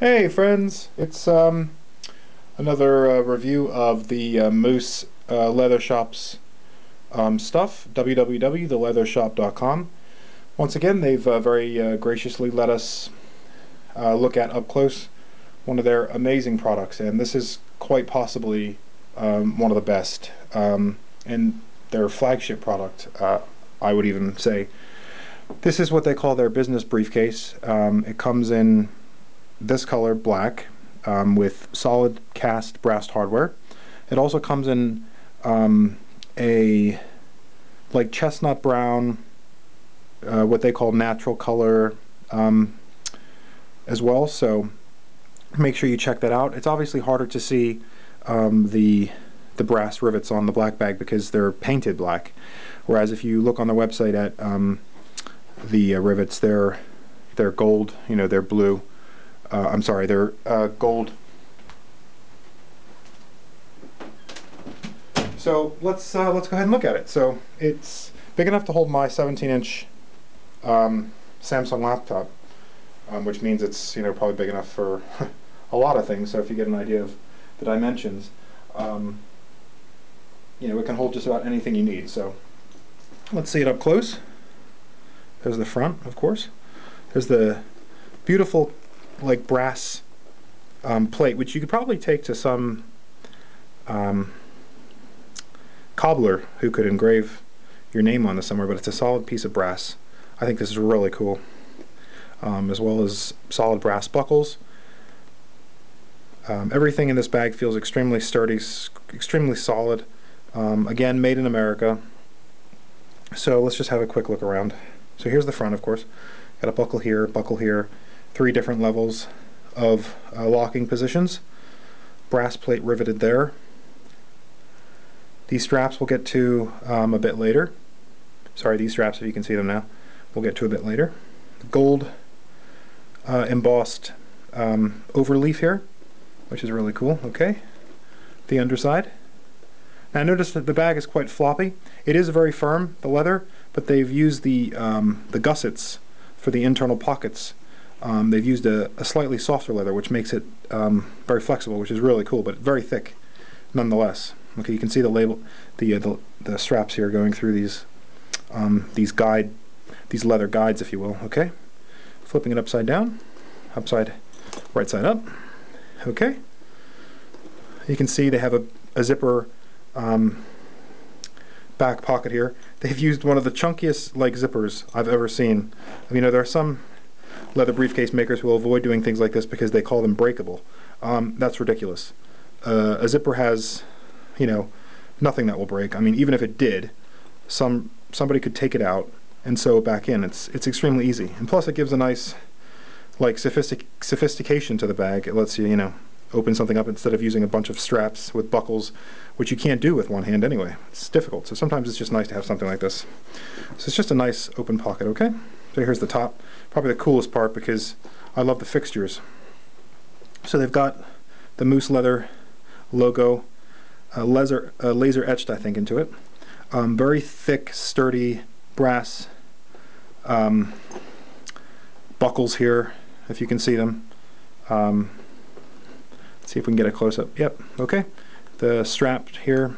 Hey friends, it's another review of the Moose Leather Shop's stuff, www.theleathershop.com. Once again, they've very graciously let us look at up close one of their amazing products, and this is quite possibly one of the best, and their flagship product, I would even say. This is what they call their business briefcase. It comes in this color, black, with solid cast brass hardware. It also comes in a like chestnut brown, what they call natural color as well, so make sure you check that out. It's obviously harder to see the brass rivets on the black bag because they're painted black, whereas if you look on their website at the rivets, they're gold, they're blue. I'm sorry, they're gold. So let's go ahead and look at it. So it's big enough to hold my 17-inch Samsung laptop, which means it's probably big enough for a lot of things. So if you get an idea of the dimensions, it can hold just about anything you need. So let's see it up close. There's the front, of course. There's the beautiful like brass plate, which you could probably take to some cobbler who could engrave your name on this somewhere, but it's a solid piece of brass. I think this is really cool, as well as solid brass buckles. Everything in this bag feels extremely sturdy, extremely solid. Again, made in America. So let's just have a quick look around. So here's the front, of course. Got a buckle here, 3 different levels of locking positions. Brass plate riveted there. These straps we'll get to a bit later. Sorry, these straps, if you can see them now, we'll get to a bit later. Gold embossed overleaf here, which is really cool. Okay, the underside. Now notice that the bag is quite floppy. It is very firm, the leather, but they've used the gussets for the internal pockets. They've used a slightly softer leather, which makes it very flexible, which is really cool, but very thick nonetheless. Okay, you can see the label, the straps here going through these leather guides, if you will. Okay, flipping it upside down, right side up. Okay, you can see they have a zipper back pocket here. They've used one of the chunkiest zippers I've ever seen. There are some leather briefcase makers who will avoid doing things like this because they call them breakable. That's ridiculous. A zipper has, nothing that will break. Even if it did, somebody could take it out and sew it back in. It's extremely easy, and plus it gives a nice sophistication to the bag. It lets you open something up instead of using a bunch of straps with buckles, which you can't do with one hand anyway. It's difficult, so sometimes it's just nice to have something like this. So it's just a nice open pocket. Okay, so here's the top, probably the coolest part because I love the fixtures. So they've got the Moose Leather logo, laser etched, I think, into it. Very thick, sturdy brass buckles here, if you can see them. Let's see if we can get a close-up. Yep, okay. The strap here,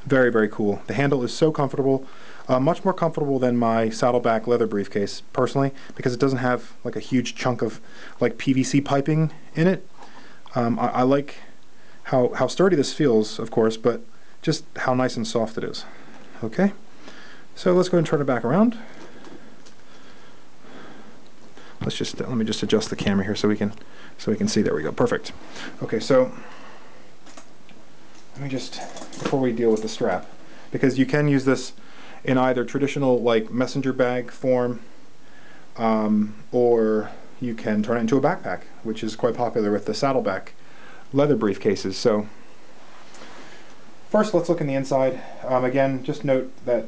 very, very cool. The handle is so comfortable, much more comfortable than my saddleback leather briefcase, personally, because it doesn't have a huge chunk of PVC piping in it. I like how sturdy this feels, of course, but just how nice and soft it is. Okay, so let's go and turn it back around. Let me just adjust the camera here so we can see. There we go. Perfect. Okay, so let me just, before we deal with the strap, because you can use this in either traditional messenger bag form, or you can turn it into a backpack, which is quite popular with the saddleback leather briefcases. So first, let's look in the inside. Again, just note that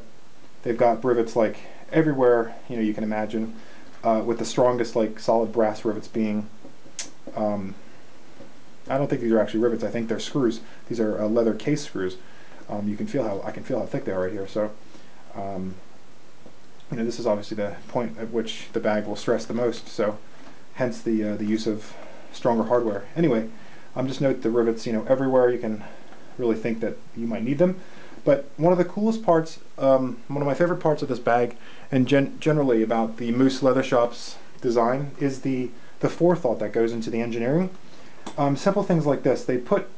they've got rivets everywhere you can imagine. With the strongest solid brass rivets being, I don't think these are actually rivets. I think they're screws. These are leather case screws. I can feel how thick they are right here. So, this is obviously the point at which the bag will stress the most. So, hence the use of stronger hardware. Anyway, just note the rivets, everywhere. You can really think that you might need them. But one of the coolest parts, one of my favorite parts of this bag, and generally about the Moose Leather Shop's design, is the forethought that goes into the engineering. Simple things like this. They put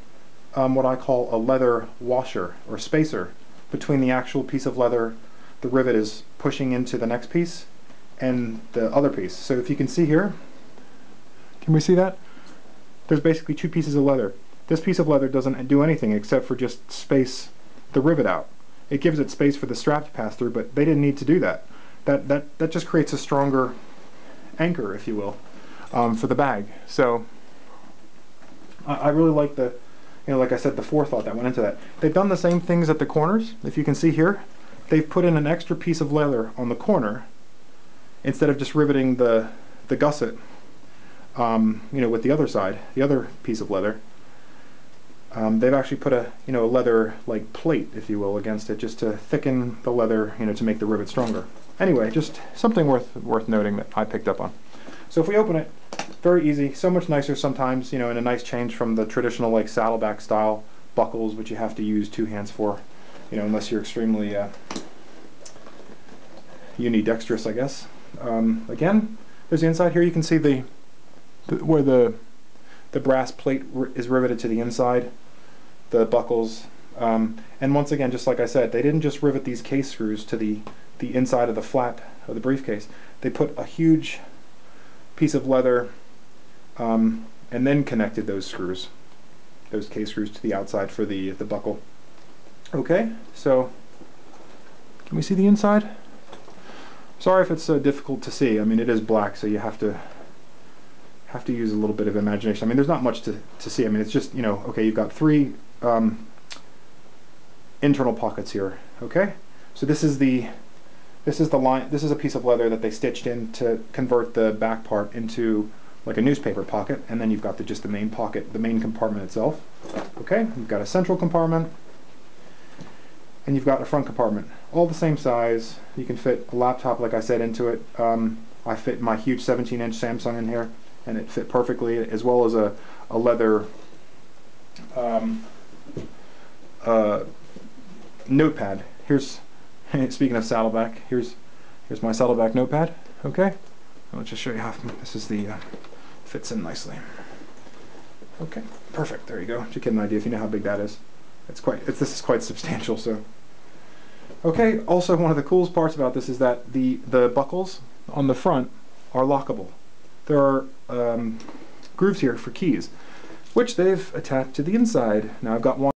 what I call a leather washer or spacer between the actual piece of leather the rivet is pushing into the next piece and the other piece. So if you can see here, can we see that? There's basically two pieces of leather. This piece of leather doesn't do anything except for just space the rivet out. It gives it space for the strap to pass through, but they didn't need to do that. That just creates a stronger anchor, if you will, for the bag. So I really like the, like I said, the forethought that went into that. They've done the same things at the corners. If you can see here, they've put in an extra piece of leather on the corner instead of just riveting the gusset, with the other side, the other piece of leather. They've actually put a leather like plate, if you will, against it just to thicken the leather, to make the rivet stronger. Anyway, just something worth noting that I picked up on. So if we open it, very easy, so much nicer sometimes, and a nice change from the traditional like saddleback style buckles, which you have to use two hands for, unless you're extremely unidextrous, I guess. Again, there's the inside here. You can see where the brass plate is riveted to the inside, the buckles, and once again, just like I said, they didn't just rivet these case screws to the inside of the flap of the briefcase. They put a huge piece of leather and then connected those screws, those case screws, to the outside for the buckle. Okay, so can we see the inside? Sorry if it's so difficult to see. I mean, it is black, so you have to use a little bit of imagination. I mean, there's not much to see. I mean, it's just, okay, you've got three internal pockets here. Okay, so this is the line. This is a piece of leather that they stitched in to convert the back part into like a newspaper pocket, and then you've got just the main pocket, the main compartment itself. Okay, you've got a central compartment, and you've got a front compartment, all the same size. You can fit a laptop, like I said, into it. I fit my huge 17-inch Samsung in here, and it fit perfectly, as well as a leather notepad. Here's, speaking of saddleback, here's my saddleback notepad. Okay, let's just show you how this is fits in nicely. Okay, perfect. There you go. To get an idea, if you know how big that is, this is quite substantial. So, okay. Also, one of the coolest parts about this is that the buckles on the front are lockable. There are grooves here for keys, which they've attached to the inside. Now I've got one.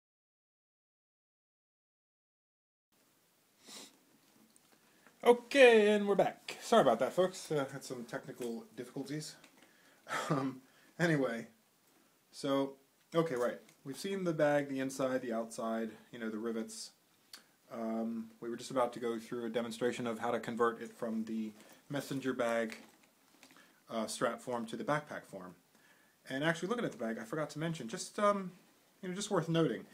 Okay, and we're back. Sorry about that, folks. Had some technical difficulties. Anyway, so, okay, right. We've seen the bag, the inside, the outside, the rivets. We were just about to go through a demonstration of how to convert it from the messenger bag strap form to the backpack form. And actually, looking at the bag, I forgot to mention, just worth noting,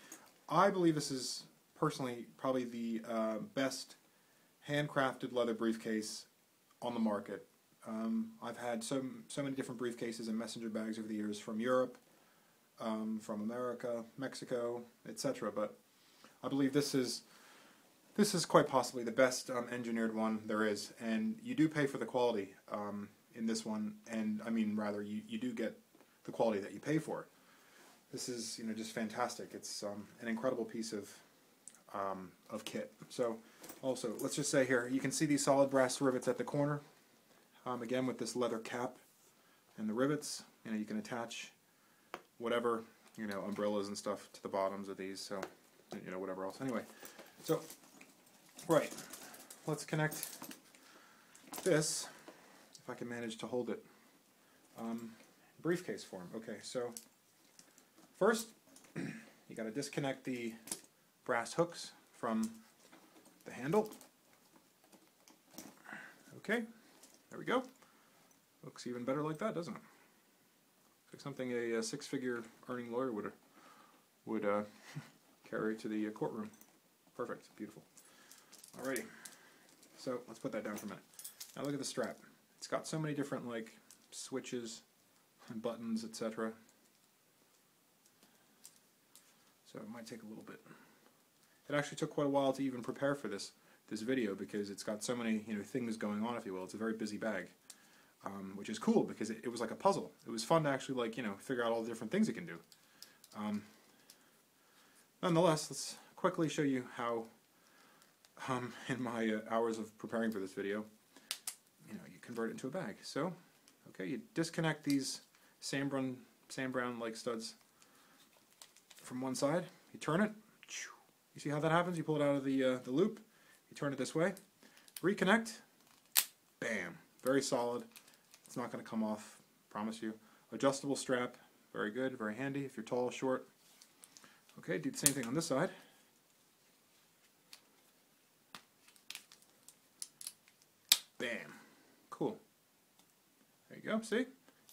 I believe this is personally probably the best handcrafted leather briefcase on the market. I've had so many different briefcases and messenger bags over the years, from Europe, from America, Mexico, etc. But I believe this is quite possibly the best engineered one there is, and you do pay for the quality in this one, and I mean, rather, you do get the quality that you pay for. This is just fantastic. It's an incredible piece of kit. So also, let's just say here, you can see these solid brass rivets at the corner. Again, with this leather cap and the rivets, you can attach whatever, umbrellas and stuff to the bottoms of these, so, whatever else. Anyway, so, right, let's connect this, if I can manage to hold it, briefcase form. Okay, so, first, you got to disconnect the brass hooks from the handle. Okay, there we go. Looks even better like that, doesn't it? Looks like something a six-figure earning lawyer would carry to the courtroom. Perfect, beautiful. Alrighty, so let's put that down for a minute. Now look at the strap. It's got so many different switches and buttons, etc. So it might take a little bit. It actually took quite a while to even prepare for this video because it's got so many things going on, if you will. It's a very busy bag, which is cool because it was like a puzzle. It was fun to actually figure out all the different things it can do. Nonetheless, let's quickly show you how in my hours of preparing for this video, you convert it into a bag. So, okay, you disconnect these Sam Brown like studs from one side. You turn it. You see how that happens? You pull it out of the loop. You turn it this way. Reconnect. Bam. Very solid. It's not going to come off. Promise you. Adjustable strap. Very good. Very handy if you're tall, short. Okay, do the same thing on this side. Bam. Cool. There you go. See? You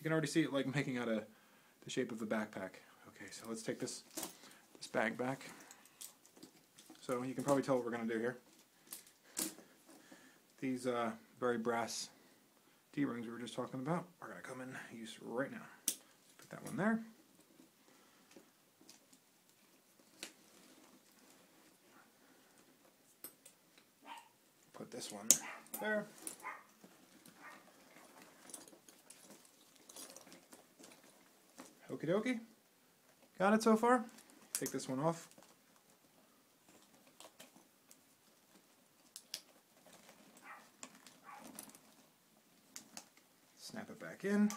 can already see it like making out the shape of the backpack. Okay, so let's take this bag back. So you can probably tell what we're going to do here. These very brass D-rings we were just talking about are going to come in use right now. Put that one there. Put this one there. Okie dokie. Got it so far? Take this one off. Snap it back in.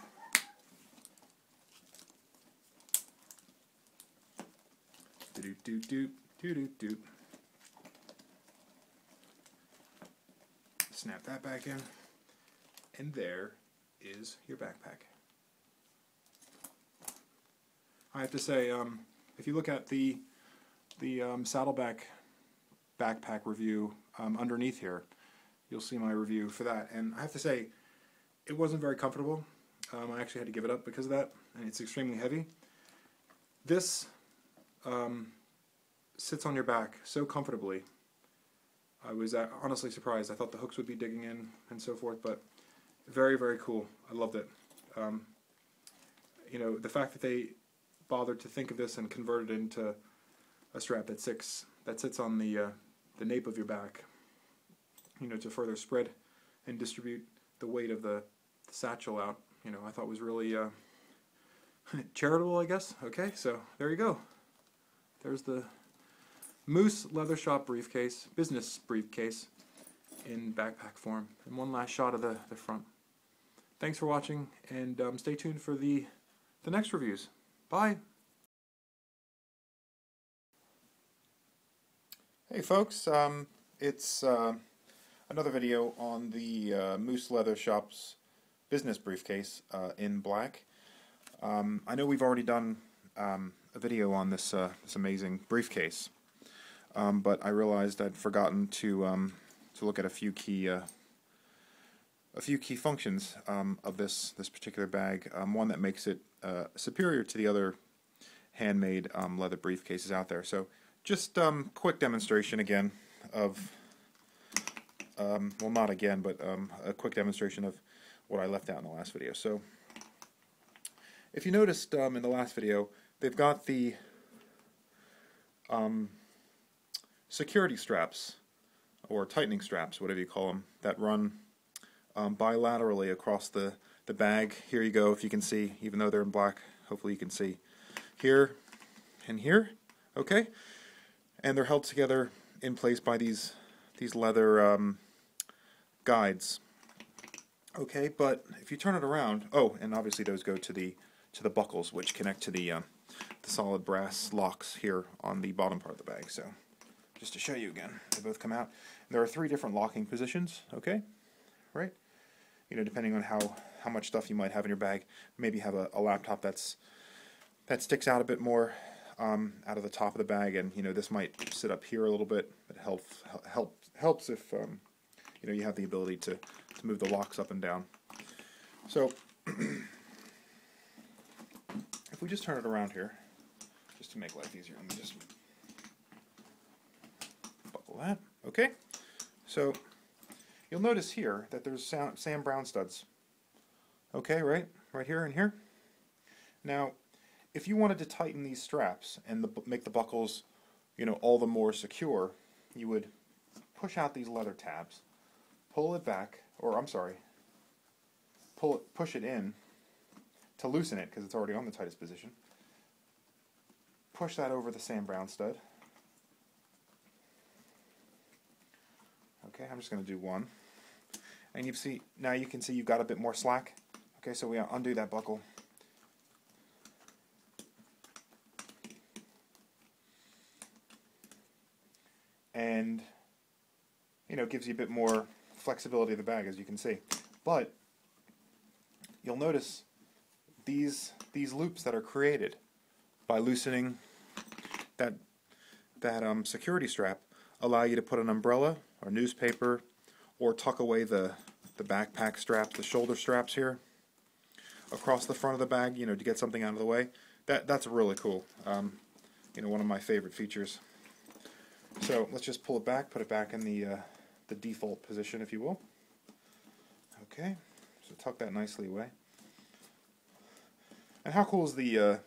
Do-do-do-do, do-do-do. Snap that back in. And there is your backpack. I have to say, if you look at the saddleback backpack review underneath here, you'll see my review for that. And I have to say, it wasn't very comfortable. I actually had to give it up because of that, and it's extremely heavy. This sits on your back so comfortably. I was honestly surprised. I thought the hooks would be digging in and so forth, but very, very cool. I loved it. The fact that they bothered to think of this and convert it into a strap that sits on the nape of your back, to further spread and distribute the weight of the satchel out, I thought was really charitable, I guess. Okay, so there you go. There's the Moose Leather Shop briefcase, business briefcase in backpack form. And one last shot of the front. Thanks for watching, and stay tuned for the next reviews. Bye! Hey folks, it's another video on the Moose Leather Shop's business briefcase in black. I know we've already done a video on this amazing briefcase, but I realized I'd forgotten to look at a few key functions of this particular bag. One that makes it superior to the other handmade leather briefcases out there. So just quick demonstration again of well, not again, but a quick demonstration of what I left out in the last video. So if you noticed in the last video, they've got the security straps, or tightening straps, whatever you call them, that run bilaterally across the bag. Here you go, if you can see, even though they're in black, hopefully you can see. Here and here, okay? And they're held together in place by these leather guides. Okay, but if you turn it around, oh, and obviously those go to the buckles, which connect to the solid brass locks here on the bottom part of the bag. So just to show you again, they both come out. There are 3 different locking positions, okay? Right? Depending on how much stuff you might have in your bag. Maybe have a laptop that sticks out a bit more out of the top of the bag, and this might sit up here a little bit. It helps if you have the ability to move the locks up and down. So if we just turn it around here, just to make life easier, let me just buckle that. Okay, so you'll notice here that there's Sam Brown studs. Okay, right here and here. Now, if you wanted to tighten these straps and make the buckles, all the more secure, you would push out these leather tabs, pull it back, or I'm sorry, push it in to loosen it because it's already on the tightest position. Push that over the Sam Browne stud. Okay, I'm just going to do one. And now you can see you've got a bit more slack. Okay, so we undo that buckle. And gives you a bit more flexibility of the bag, as you can see. But you'll notice these loops that are created by loosening that security strap allow you to put an umbrella or newspaper or tuck away the backpack straps, the shoulder straps here across the front of the bag, to get something out of the way. That's really cool. One of my favorite features. So let's just pull it back, put it back in the default position, if you will. Okay, so tuck that nicely away. And how cool is the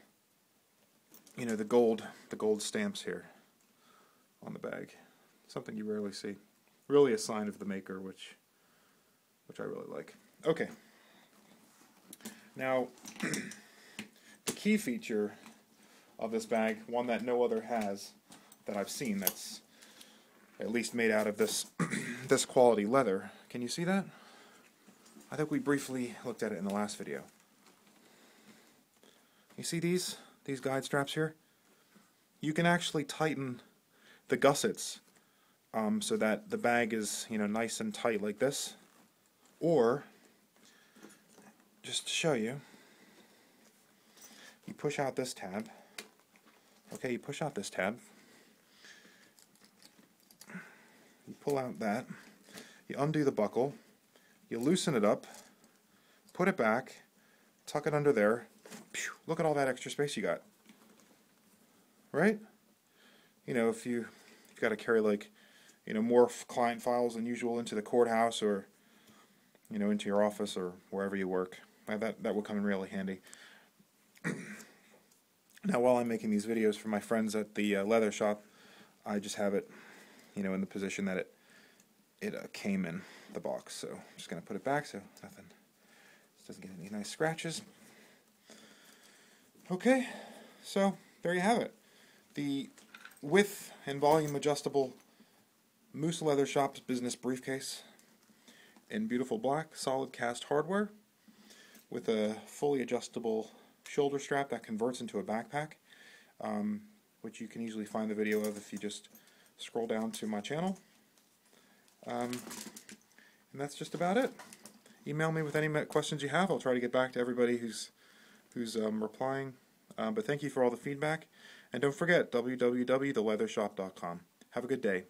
gold stamps here on the bag? Something you rarely see. Really a sign of the maker, which I really like. Okay. Now, the key feature of this bag, one that no other has that I've seen, that's at least made out of this this quality leather. Can you see that? I think we briefly looked at it in the last video. You see these guide straps here? You can actually tighten the gussets so that the bag is nice and tight like this, or just to show you, you push out this tab. Okay, you push out this tab. You pull out that. You undo the buckle. You loosen it up. Put it back. Tuck it under there. Phew, look at all that extra space you got. Right? If you've got to carry more client files than usual into the courthouse or into your office or wherever you work, that will come in really handy. Now, while I'm making these videos for my friends at the leather shop, I just have it, in the position that it came in the box. So I'm just going to put it back so nothing doesn't get any nice scratches. Okay, so there you have it. The width and volume adjustable Moose Leather Shop's business briefcase in beautiful black, solid cast hardware with a fully adjustable shoulder strap that converts into a backpack, which you can easily find the video of if you just scroll down to my channel. And that's just about it. Email me with any questions you have. I'll try to get back to everybody who's replying. But thank you for all the feedback. And don't forget, www.theleathershop.com. Have a good day.